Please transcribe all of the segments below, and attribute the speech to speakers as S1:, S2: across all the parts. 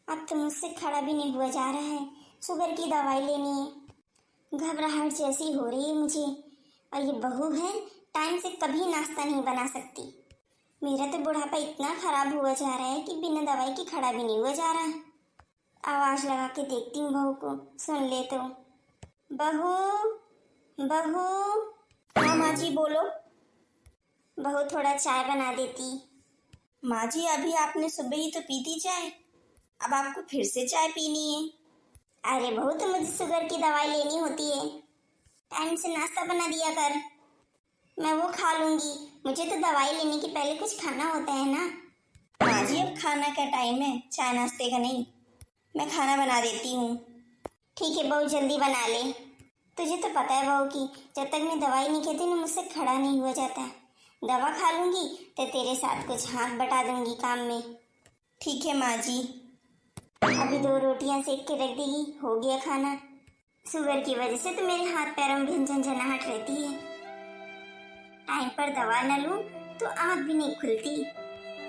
S1: अब तो मुझसे खड़ा भी नहीं हुआ जा रहा है। शुगर की दवाई लेनी है, घबराहट जैसी हो रही है मुझे। और ये बहू है, टाइम से कभी नाश्ता नहीं बना सकती। मेरा तो बुढ़ापा इतना खराब हुआ जा रहा है कि बिना दवाई के खड़ा भी नहीं हुआ जा रहा है। आवाज लगा के देखती हूँ बहू को, सुन ले तो। बहू, बहू। हाँ माँ जी बोलो। बहू थोड़ा चाय बना देती। माँ जी अभी आपने सुबह ही तो पी थी चाय, अब आपको फिर से चाय पीनी है। अरे बहू, तो मुझे शुगर की दवाई लेनी होती है, टाइम से नाश्ता बना दिया कर। मैं वो खा लूंगी, मुझे तो दवाई लेने के पहले कुछ खाना होता है ना। माँ जी अब खाना का टाइम है, चाय नाश्ते का नहीं। मैं खाना बना देती हूँ। ठीक है बहू, जल्दी बना ले। तुझे तो पता है बहू की जब तक मैं दवाई नहीं खाती ना मुझसे खड़ा नहीं हुआ जाता है। दवा खा लूंगी तो तेरे साथ कुछ हाथ बटा दूंगी काम में। ठीक है माँ जी। अभी 2 रोटियां सेक के रख देगी, हो गया खाना। शुगर की वजह से तो मेरे हाथ पैरों में झंझनाहट रहती है। टाइम पर दवा न लूं तो आँख भी नहीं खुलती।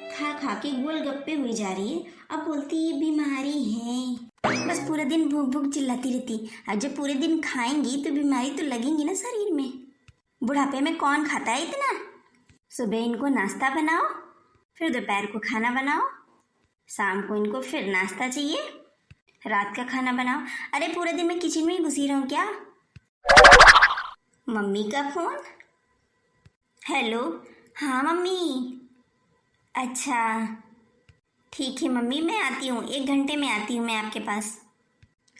S1: खा खा के गोलगप्पे हुई जा रही है, अब बोलती ये बीमारी है। बस पूरा दिन भूख भूख चिल्लाती रहती। अब जब पूरे दिन खाएंगी तो बीमारी तो लगेंगी ना शरीर में। बुढ़ापे में कौन खाता है इतना। सुबह इनको नाश्ता बनाओ, फिर दोपहर को खाना बनाओ, शाम को इनको फिर नाश्ता चाहिए, रात का खाना बनाओ। अरे पूरे दिन मैं किचन में ही घुसी रहूं क्या। मम्मी का फोन। हेलो। हाँ मम्मी। अच्छा ठीक है मम्मी, मैं आती हूँ, 1 घंटे में आती हूँ मैं आपके पास।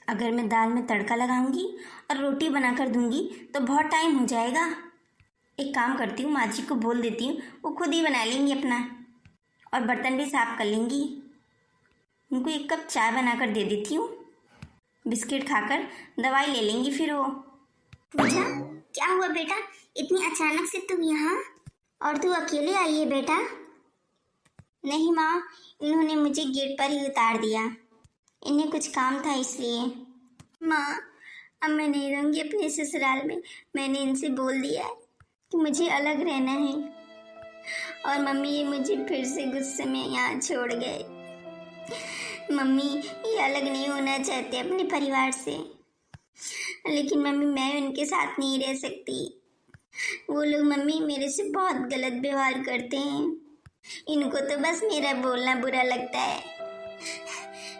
S1: अगर मैं दाल में तड़का लगाऊंगी और रोटी बनाकर दूंगी तो बहुत टाइम हो जाएगा। एक काम करती हूँ, माँ जी को बोल देती हूँ, वो खुद ही बना लेंगी अपना, और बर्तन भी साफ कर लेंगी। उनको 1 कप चाय बनाकर दे देती हूँ, बिस्किट खाकर दवाई ले लेंगी फिर वो। पूजा, क्या हुआ बेटा, इतनी अचानक से तुम यहाँ, और तू अकेले आई है बेटा। नहीं माँ, इन्होंने मुझे गेट पर ही उतार दिया, इन्हें कुछ काम था इसलिए। माँ, अब मैं नहीं रहूँगी अपने ससुराल में। मैंने इनसे बोल दिया है कि मुझे अलग रहना है, और मम्मी ये मुझे फिर से गुस्से में यहाँ छोड़ गए। मम्मी ये अलग नहीं होना चाहते अपने परिवार से, लेकिन मम्मी मैं उनके साथ नहीं रह सकती। वो लोग मम्मी मेरे से बहुत गलत व्यवहार करते हैं। इनको तो बस मेरा बोलना बुरा लगता है।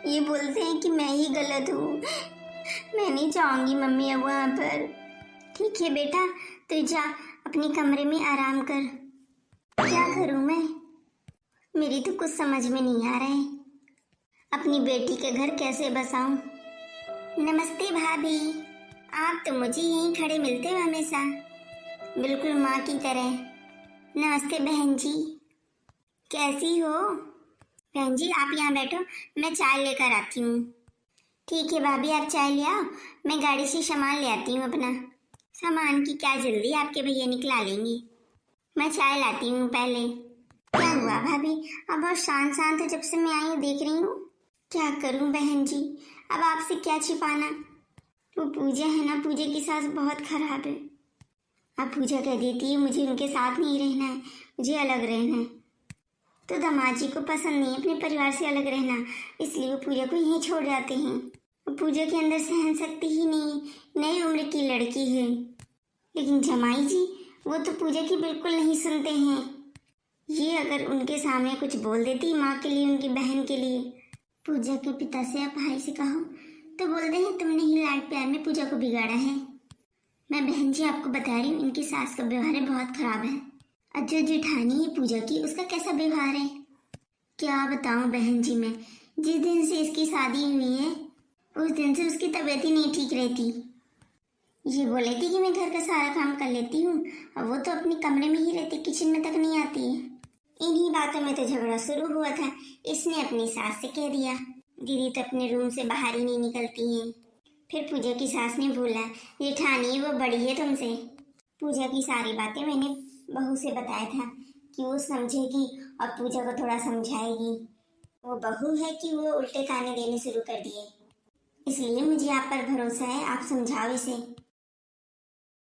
S1: ये बोलते हैं कि मैं ही गलत हूँ। मैं नहीं चाहूँगी मम्मी अब वहाँ पर। ठीक है बेटा, तू जा अपने कमरे में आराम कर। क्या करूँ मैं, मेरी तो कुछ समझ में नहीं आ रहा है। अपनी बेटी के घर कैसे बसाऊं। नमस्ते भाभी, आप तो मुझे यहीं खड़े मिलते हो हमेशा, बिल्कुल माँ की तरह। नमस्ते बहन जी, कैसी हो। बहन जी आप यहाँ बैठो, मैं चाय लेकर आती हूँ। ठीक है भाभी, आप चाय ले आओ, मैं गाड़ी से सामान ले आती हूँ अपना। सामान की क्या जल्दी, आपके भैया निकला लेंगे। मैं चाय लाती हूँ पहले। क्या हुआ भाभी, अब बहुत शांत शांत हो जब से मैं आई हूँ, देख रही हूँ। क्या करूँ बहन जी, अब आपसे क्या छिपाना। वो पूजा है ना, पूजा की सास बहुत खराब है। अब पूजा कह देती है मुझे उनके साथ नहीं रहना है, मुझे अलग रहना है। तो दामाद जी को पसंद नहीं अपने परिवार से अलग रहना, इसलिए वो पूजा को यहीं छोड़ जाते हैं। पूजा के अंदर सहन शक्ति ही नहीं, नई उम्र की लड़की है। लेकिन जमाई जी वो तो पूजा की बिल्कुल नहीं सुनते हैं। ये अगर उनके सामने कुछ बोल देती माँ के लिए, उनकी बहन के लिए, पूजा के पिता से या भाई से कहो तो बोलते हैं तुमने ही लाड प्यार में पूजा को बिगाड़ा है। मैं बहन जी आपको बता रही हूँ, इनकी सास का व्यवहार बहुत खराब है। और जो जेठानी है पूजा की, उसका कैसा व्यवहार है क्या बताऊँ बहन जी। मैं जिस दिन से इसकी शादी हुई है उस दिन से उसकी तबीयत ही नहीं ठीक रहती। ये बोले थी कि मैं घर का सारा काम कर लेती हूँ, और वो तो अपने कमरे में ही रहती, किचन में तक नहीं आती है। इन्हीं बातों में तो झगड़ा शुरू हुआ था। इसने अपनी सास से कह दिया दीदी तो अपने रूम से बाहर ही नहीं निकलती हैं। फिर पूजा की सास ने बोला जेठानी वो बड़ी है तुमसे। पूजा की सारी बातें मैंने बहू से बताया था कि वो समझेगी और पूजा को थोड़ा समझाएगी। वो बहू है कि वो उल्टे ताने देने शुरू कर दिए। इसलिए मुझे आप पर भरोसा है, आप समझाओ इसे।